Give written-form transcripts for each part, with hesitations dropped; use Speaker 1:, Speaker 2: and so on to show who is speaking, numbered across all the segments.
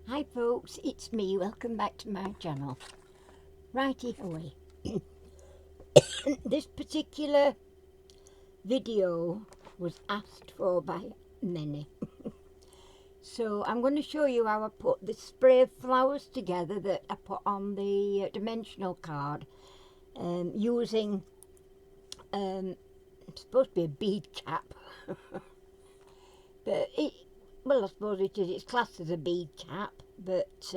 Speaker 1: Hi folks, it's me. Welcome back to my channel. Righty away. This particular video was asked for by many. So I'm going to show you how I put the spray of flowers together that I put on the dimensional card using it's supposed to be a bead cap. But well, I suppose it is. It's classed as a bead cap, but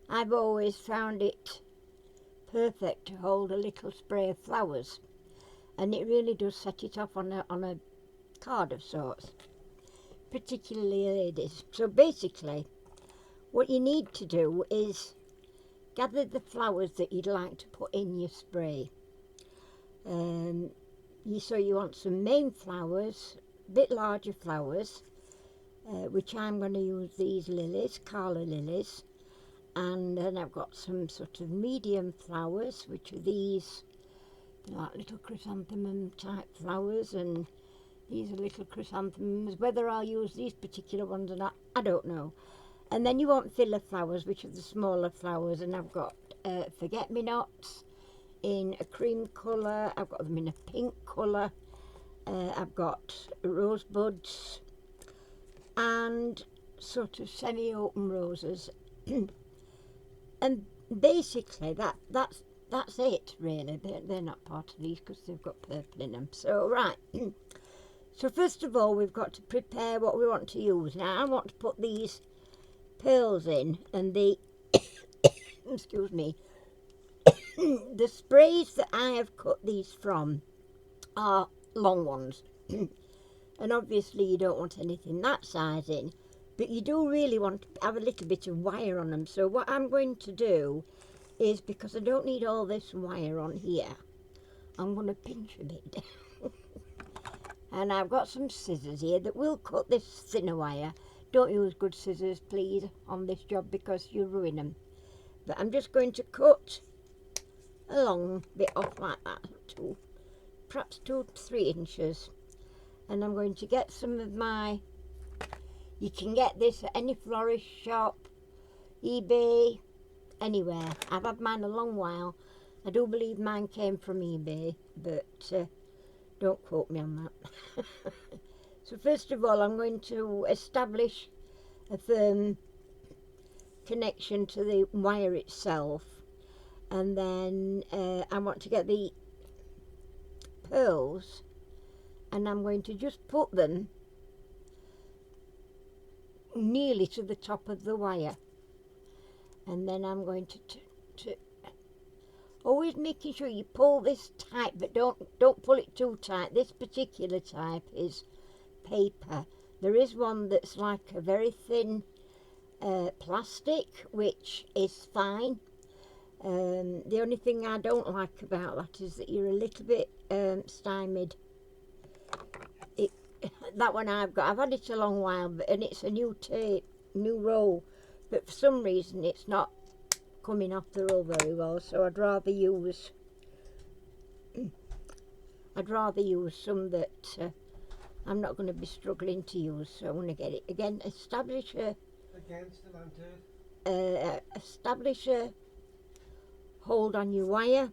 Speaker 1: I've always found it perfect to hold a little spray of flowers, and it really does set it off on a card of sorts, particularly ladies. So basically, what you need to do is gather the flowers that you'd like to put in your spray. So you want some main flowers, a bit larger flowers, which I'm going to use these lilies, Calla lilies, and then I've got some sort of medium flowers, which are these, like little chrysanthemum type flowers, and these are little chrysanthemums. Whether I'll use these particular ones or not, I don't know. And then you want filler flowers, which are the smaller flowers, and I've got forget-me-nots in a cream colour, I've got them in a pink colour, I've got rosebuds and sort of semi-open roses. And basically that's it really. They're not part of these because they've got purple in them. So right, so first of all we've got to prepare what we want to use. Now I want to put these pearls in, and the excuse me, the sprays that I have cut these from are long ones. And obviously you don't want anything that size in, but you do really want to have a little bit of wire on them. So what I'm going to do is, because I don't need all this wire on here, I'm going to pinch a bit. And I've got some scissors here that will cut this thinner wire. Don't use good scissors please on this job because you'll ruin them. But I'm just going to cut a long bit off like that, perhaps 2 to 3 inches. And I'm going to get some of my, you can get this at any florist shop, eBay, anywhere. I've had mine a long while. I do believe mine came from eBay, but don't quote me on that. So first of all I'm going to establish a firm connection to the wire itself, and then I want to get the pearls, and I'm going to just put them nearly to the top of the wire, and then I'm going to always making sure you pull this tight, but don't pull it too tight. This particular type is paper. There is one that's like a very thin plastic, which is fine. The only thing I don't like about that is that you're a little bit stymied. That one I've had it a long while, and it's a new tape, new roll, but for some reason it's not coming off the roll very well, so I'd rather use some that I'm not going to be struggling to use. So I want to get it again, establish a hold on your wire.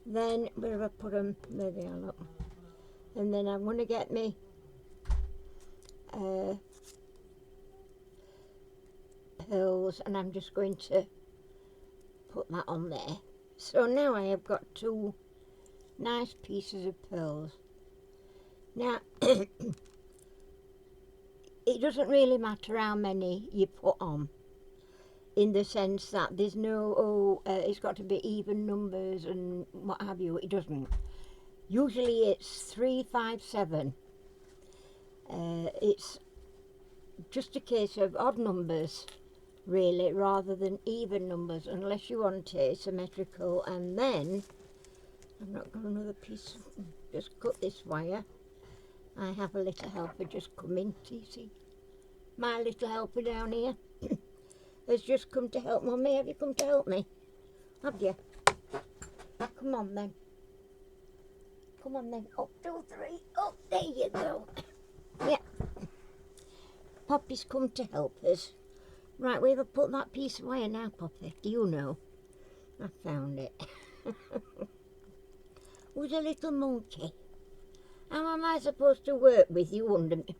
Speaker 1: Then where have I put them? There they are, look. And then I'm going to get me pearls, and I'm just going to put that on there. So now I have got 2 nice pieces of pearls. Now it doesn't really matter how many you put on, in the sense that there's no it's got to be even numbers and what have you. It doesn't. Usually it's 3, 5, 7. It's just a case of odd numbers really, rather than even numbers, unless you want it symmetrical. And then I've not got another piece. Just cut this wire. I have a little helper just come in. See, my little helper down here has just come to help Mummy. Have you come to help me? Have you? Come on then. Come on then. Up, 2, 3. Oh, there you go. Yeah. Poppy's come to help us. Right, where have I put that piece of wire now, Poppy? Do you know? I found it. Who's a little monkey? How am I supposed to work with you under me?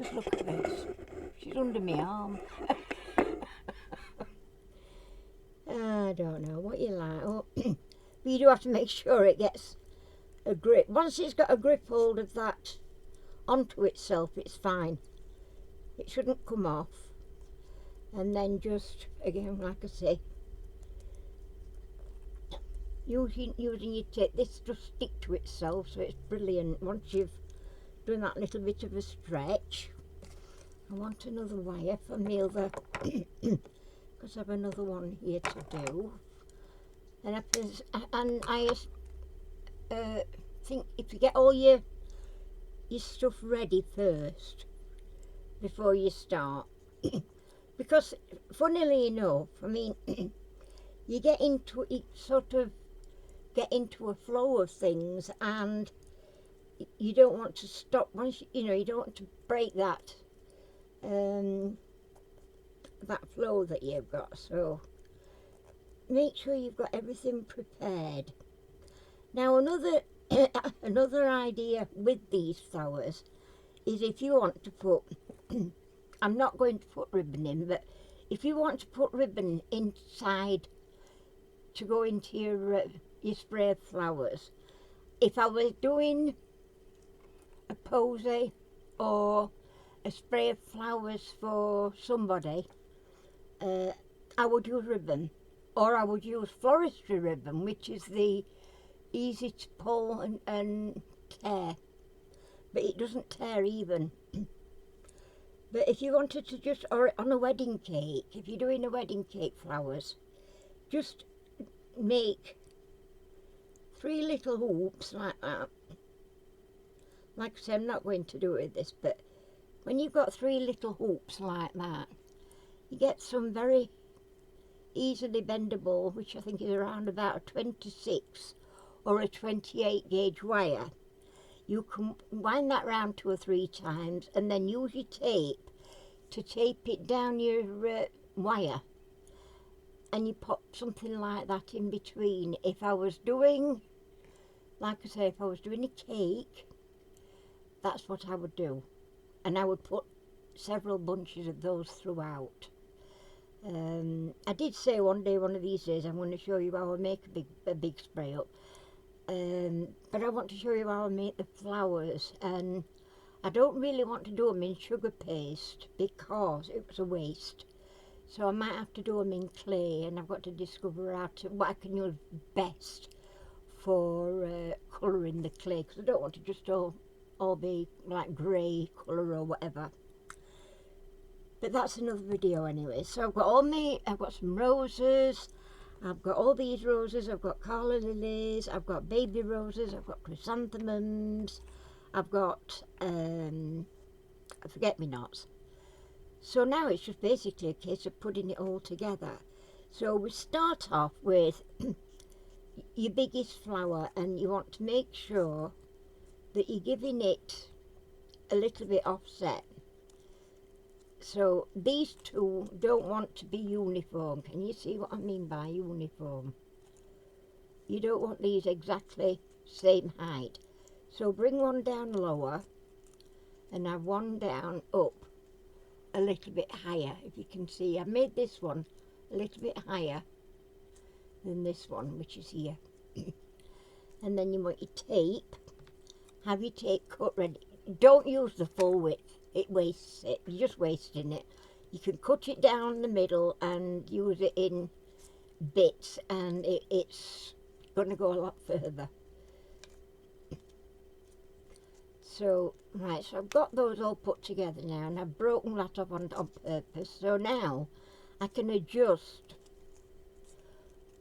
Speaker 1: Just look at this. She's under my arm. I don't know what you like. Oh, but you do have to make sure it gets a grip. Once it's got a grip hold of that onto itself, it's fine. It shouldn't come off. And then just, again, like I say, using your tape, this just stick to itself, so it's brilliant. Once you've done that little bit of a stretch, I want another wire for my other, because I have another one here to do. And I think if you get all your stuff ready first before you start, because funnily enough, I mean, you get into it, sort of get into a flow of things, and you don't want to stop once you know, you don't want to break that that flow that you've got. So make sure you've got everything prepared. Now another another idea with these flowers is if you want to put I'm not going to put ribbon in, but if you want to put ribbon inside to go into your spray of flowers, if I was doing a posy or a spray of flowers for somebody, I would use ribbon, or I would use floristry ribbon, which is the easy to pull and tear, but it doesn't tear even. But if you wanted to just, or on a wedding cake, if you're doing a wedding cake flowers, just make 3 little hoops like that. Like I say, I'm not going to do it with this, but when you've got 3 little hoops like that, you get some very easily bendable, which I think is around about a 26 or a 28 gauge wire. You can wind that round 2 or 3 times and then use your tape to tape it down your wire, and you pop something like that in between. If I was doing, like I say, if I was doing a cake, that's what I would do, and I would put several bunches of those throughout. I did say one of these days, I'm going to show you how I make a big spray up. But I want to show you how I make the flowers, and I don't really want to do them in sugar paste because it was a waste. So I might have to do them in clay, and I've got to discover what I can use best for colouring the clay, because I don't want to just all be like grey colour or whatever. But that's another video anyway. So I've got some roses. I've got all these roses, I've got calla lilies, I've got baby roses, I've got chrysanthemums, I've got forget-me-nots. So now it's just basically a case of putting it all together. So we start off with your biggest flower, and you want to make sure that you're giving it a little bit offset. So these two don't want to be uniform. Can you see what I mean by uniform? You don't want these exactly same height. So bring one down lower and have one down up a little bit higher. If you can see, I've made this one a little bit higher than this one, which is here. And then you want your tape. Have your tape cut ready. Don't use the full width. It wastes it. You're just wasting it. You can cut it down the middle and use it in bits, and it's going to go a lot further. So, right, so I've got those all put together now, and I've broken that up on purpose. So now I can adjust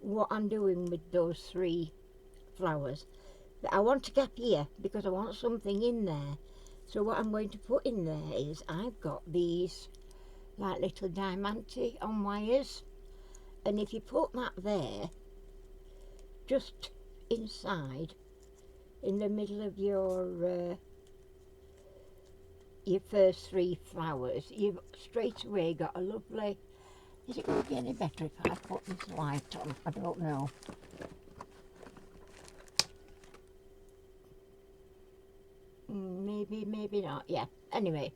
Speaker 1: what I'm doing with those 3 flowers. But I want a gap here because I want something in there. So what I'm going to put in there is, I've got these like little diamante on wires, and if you put that there, just inside, in the middle of your first 3 flowers, you've straight away got a lovely Is it going to be any better if I put this light on? I don't know. Maybe, maybe not. Yeah. Anyway.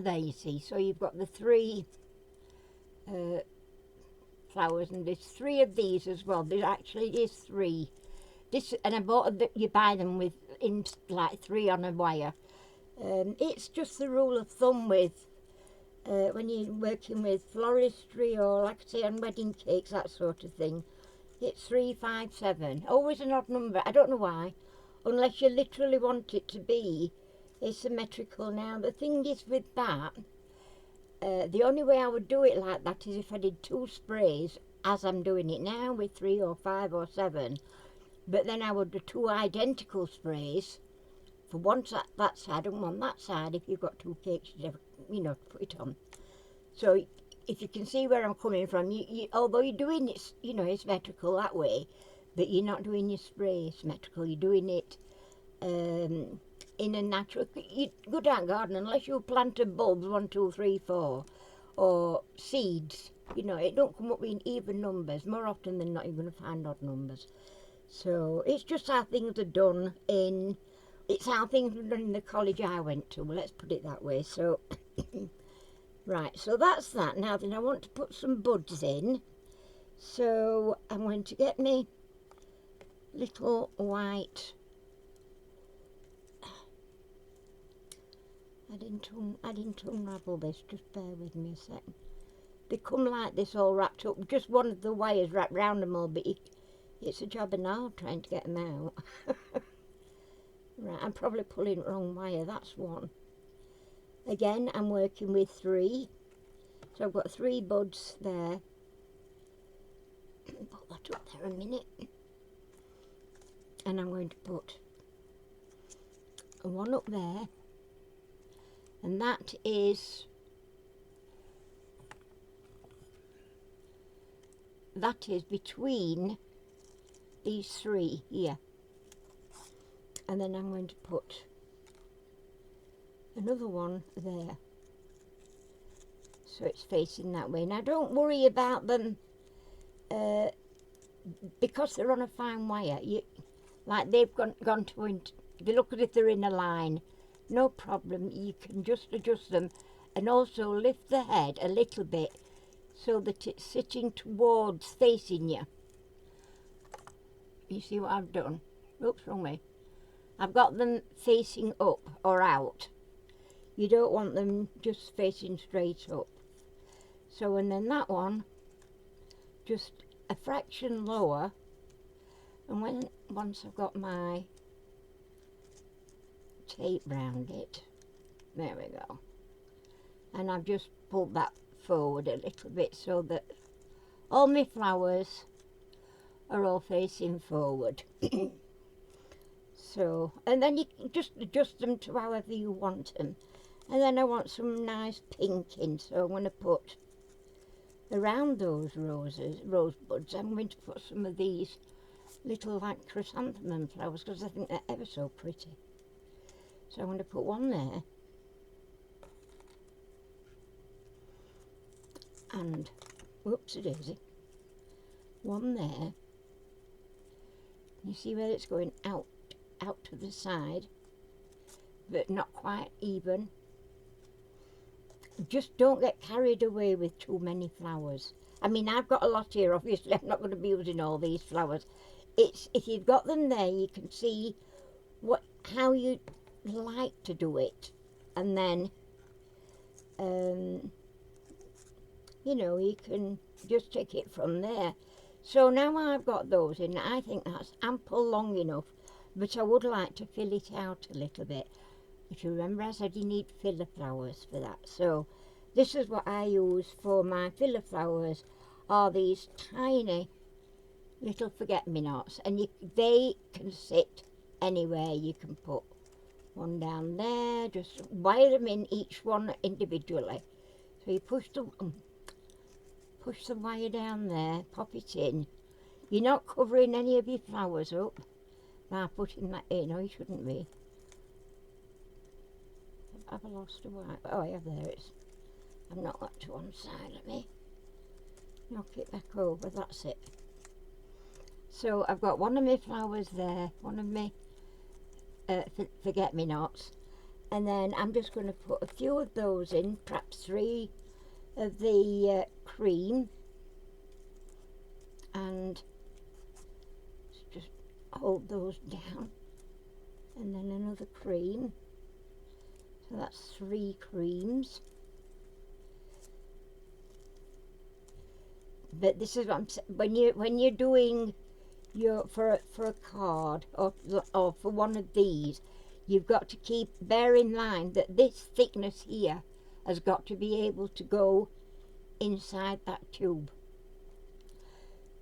Speaker 1: There you see. So you've got the 3 flowers, and there's 3 of these as well. There actually is 3. This, and I bought you buy them with in like 3 on a wire. It's just the rule of thumb with when you're working with floristry or, like I say, on wedding cakes, that sort of thing. It's 3, 5, 7. Always an odd number. I don't know why, unless you literally want it to be asymmetrical. Now the thing is with that, the only way I would do it like that is if I did 2 sprays, as I'm doing it now with 3 or 5 or 7. But then I would do 2 identical sprays for one that side and one that side. If you've got 2 cakes, you know, put it on. So if you can see where I'm coming from, although you're doing it, you know, symmetrical that way, but you're not doing your spray symmetrical. You're doing it in a natural. You go down garden unless you planted bulbs 1, 2, 3, 4, or seeds. You know, it don't come up in even numbers. More often than not, you're going to find odd numbers. So it's just how things are done in. It's how things were done in the college I went to. Let's put it that way. So, right. So that's that. Now then, I want to put some buds in. So I'm going to get me little white. I didn't unravel this. Just bear with me a second. They come like this, all wrapped up. Just one of the wires wrapped round them all, but it's a job of now trying to get them out. Right, I'm probably pulling wrong wire. That's one. Again, I'm working with 3. So I've got 3 buds there. Put that up there a minute. And I'm going to put one up there. And that is between these 3 here. And then I'm going to put another one there, so it's facing that way. Now don't worry about them because they're on a fine wire. Like they've gone to, they look as if they're in a line. No problem, you can just adjust them, and also lift the head a little bit so that it's sitting towards, facing you. You see what I've done? Oops, wrong way. I've got them facing up or out. You don't want them just facing straight up. So, and then that one, just a fraction lower. And once I've got my tape round it, there we go. And I've just pulled that forward a little bit so that all my flowers are all facing forward. So, and then you just adjust them to however you want them. And then I want some nice pink in, so I'm going to put around those rosebuds, I'm going to put some of these little like chrysanthemum flowers, because I think they're ever so pretty. So I'm going to put one there. And, whoopsie daisy, one there. You see where it's going out to the side, but not quite even. Just don't get carried away with too many flowers. I mean, I've got a lot here, obviously I'm not going to be using all these flowers. It's, if you've got them there, you can see how you like to do it, and then you know, you can just take it from there. So now I've got those in, I think that's ample long enough, but I would like to fill it out a little bit. If you remember, I said you need filler flowers for that. So this is what I use for my filler flowers, are these tiny little forget-me-nots, and they can sit anywhere. You can put one down there, just wire them in, each one individually. So you push the wire down there, pop it in. You're not covering any of your flowers up by putting that in, or you shouldn't be. Have I lost a wire? Oh, yeah, there it is. I've not got to one side. Let me knock it back over. That's it. So I've got one of my flowers there, one of my forget-me-nots, and then I'm just going to put a few of those in, perhaps 3 of the cream, and just hold those down, and then another cream. So that's 3 creams. But this is what I'm saying, when you're doing your for a card or for one of these, you've got to bear in mind that this thickness here has got to be able to go inside that tube.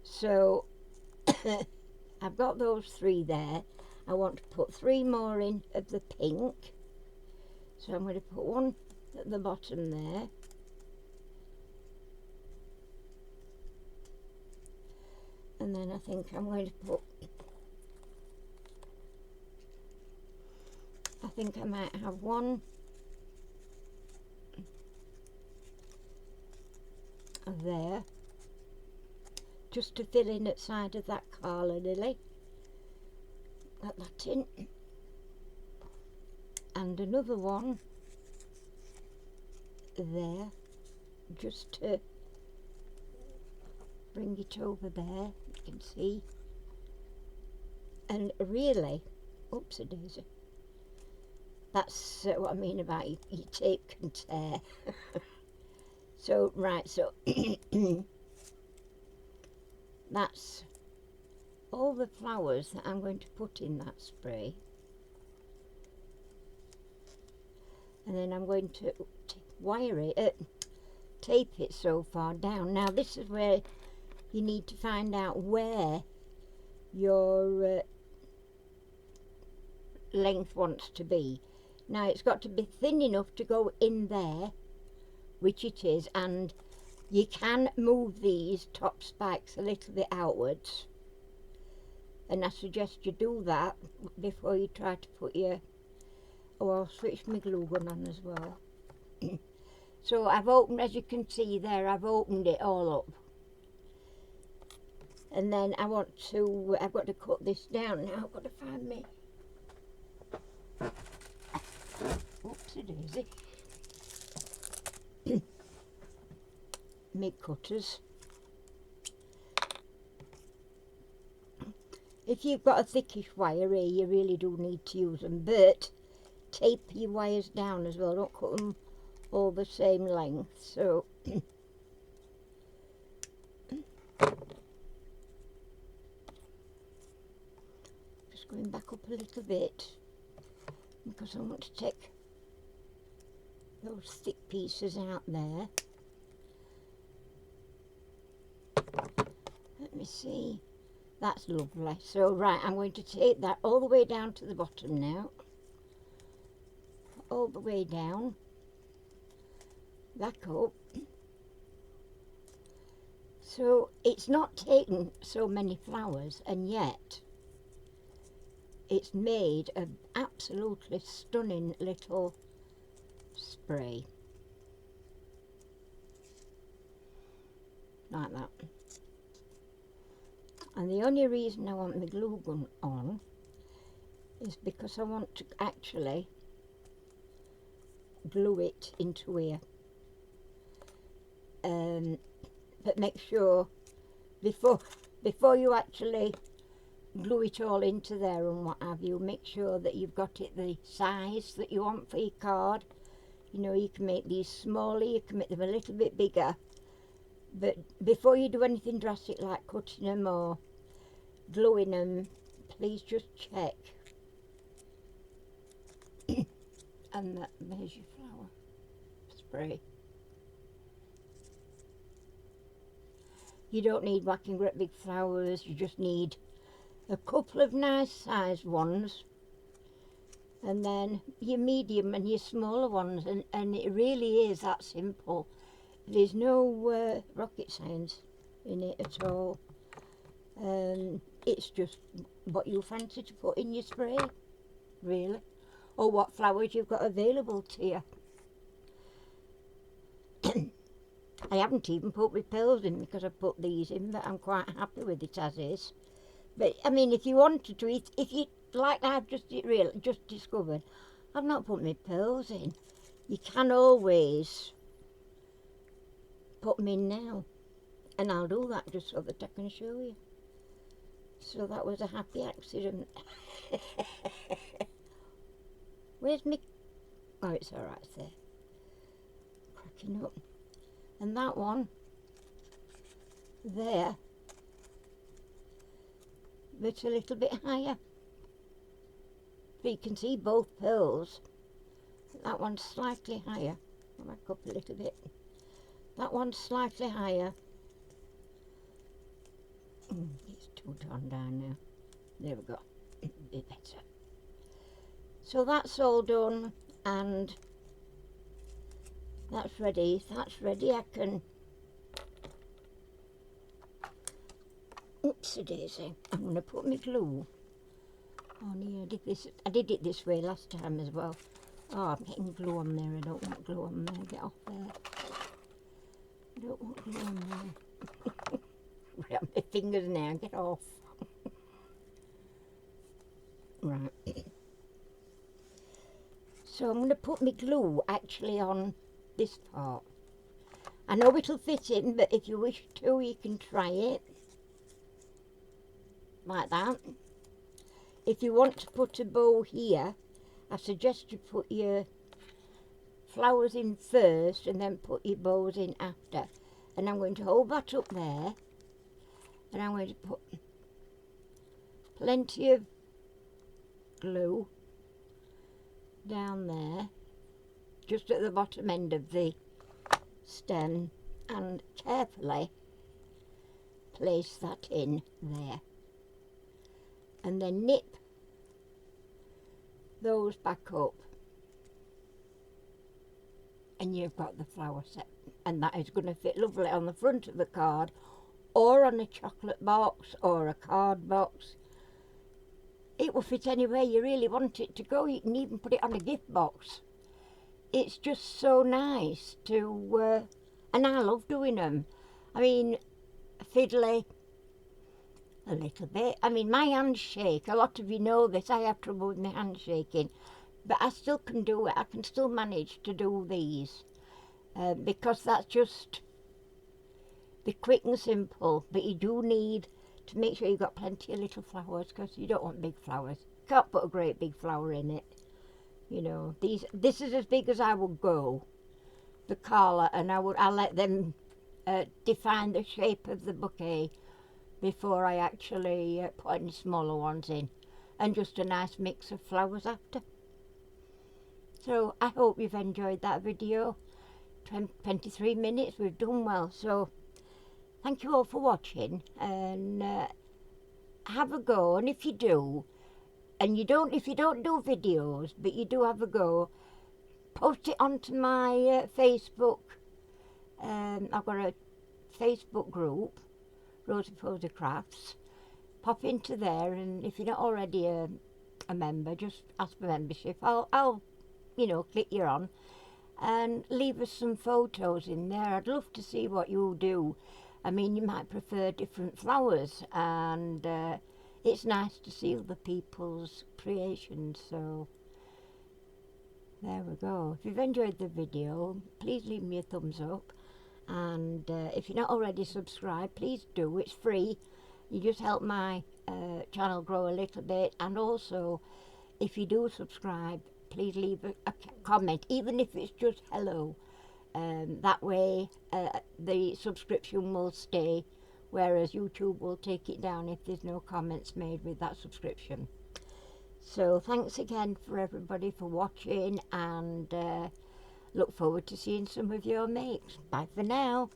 Speaker 1: So I've got those 3 there. I want to put 3 more in of the pink, so I'm going to put one at the bottom there. And then I think I'm going to put, I think I might have one there, just to fill in at side of that Carla lily. Got that in. And another one there, just to bring it over there, you can see. And really, oops-a-daisy, that's what I mean about your tape can tear. So, right, so that's all the flowers that I'm going to put in that spray. And then I'm going to wire it, tape it so far down. Now this is where you need to find out where your length wants to be. Now it's got to be thin enough to go in there, which it is, and you can move these top spikes a little bit outwards, and I suggest you do that before you try to put your, oh, I'll switch my glue gun on as well. So I've opened, as you can see there, I've opened it all up, and then I've got to cut this down now. I've got to find me, oopsie daisy, my cutters. If you've got a thickish wire here, you really do need to use them, but tape your wires down as well, don't cut them all the same length. So just going back up a little bit, because I want to take those thick pieces out there. Let me see, that's lovely. So right, I'm going to take that all the way down to the bottom now, all the way down, back up. So it's not taken so many flowers, and yet it's made an absolutely stunning little spray like that. And the only reason I want my glue gun on is because I want to actually glue it into here. But make sure before you actually glue it all into there and what have you, make sure that you've got it the size that you want for your card. You know, you can make these smaller, you can make them a little bit bigger, but before you do anything drastic like cutting them or gluing them, please just check. And there's your flower spray. You don't need whacking great big flowers, you just need a couple of nice sized ones, and then your medium and your smaller ones, and it really is that simple. There's no rocket science in it at all. It's just what you fancy to put in your spray, really, or what flowers you've got available to you. I haven't even put my pearls in because I put these in, but I'm quite happy with it as is. But I mean, if you wanted to, if you like I've just discovered, I've not put my pearls in. You can always put them in now, and I'll do that just so that I can show you. So that was a happy accident. Where's me? Oh, it's all right there. Cracking up. And that one there, but a little bit higher. But you can see both pearls. That one's slightly higher. I'll back up a little bit. That one's slightly higher. It's too torn down now. There we go. A bit better. So that's all done, and that's ready. If that's ready, I can. Oopsie daisy. I'm going to put my glue on here. I did it this way last time as well. Oh, I'm getting glue on there. I don't want glue on there. Get off there. I don't want glue on there. Grab my fingers now. Get off. Right. So I'm going to put my glue actually on this part. I know it'll fit in, but if you wish to, you can try it. Like that. If you want to put a bow here, I suggest you put your flowers in first and then put your bows in after. And I'm going to hold that up there, and I'm going to put plenty of glue down there, just at the bottom end of the stem, and carefully place that in there. And then nip those back up, and you've got the flower set, and that is going to fit lovely on the front of the card, or on a chocolate box or a card box. It will fit anywhere you really want it to go. You can even put it on a gift box. It's just so nice to, and I love doing them. I mean, fiddly, a little bit. I mean, my hands shake. A lot of you know this. I have trouble with my hands shaking. But I still can do it. I can still manage to do these. Because that's just the quick and simple. But you do need to make sure you've got plenty of little flowers, because you don't want big flowers. Can't put a great big flower in it. You know, this is as big as I would go, the collar, and I'll let them define the shape of the bouquet before I actually put any smaller ones in, and just a nice mix of flowers after. So I hope you've enjoyed that video. 23 minutes, we've done well. So thank you all for watching, and have a go. And if you do, and if you don't do videos, but you do have a go, post it onto my Facebook. I've got a Facebook group, Rosie Posey Crafts. Pop into there, and if you're not already a member, just ask for membership. I'll click you on, and leave us some photos in there. I'd love to see what you do. I mean, you might prefer different flowers, and it's nice to see other people's creations. So there we go. If you've enjoyed the video, please leave me a thumbs up, and if you're not already subscribed, please do. It's free. You just help my channel grow a little bit. And also, if you do subscribe, please leave a comment, even if it's just hello. That way the subscription will stay, whereas YouTube will take it down if there's no comments made with that subscription. So thanks again for everybody for watching, and look forward to seeing some of your makes. Bye for now.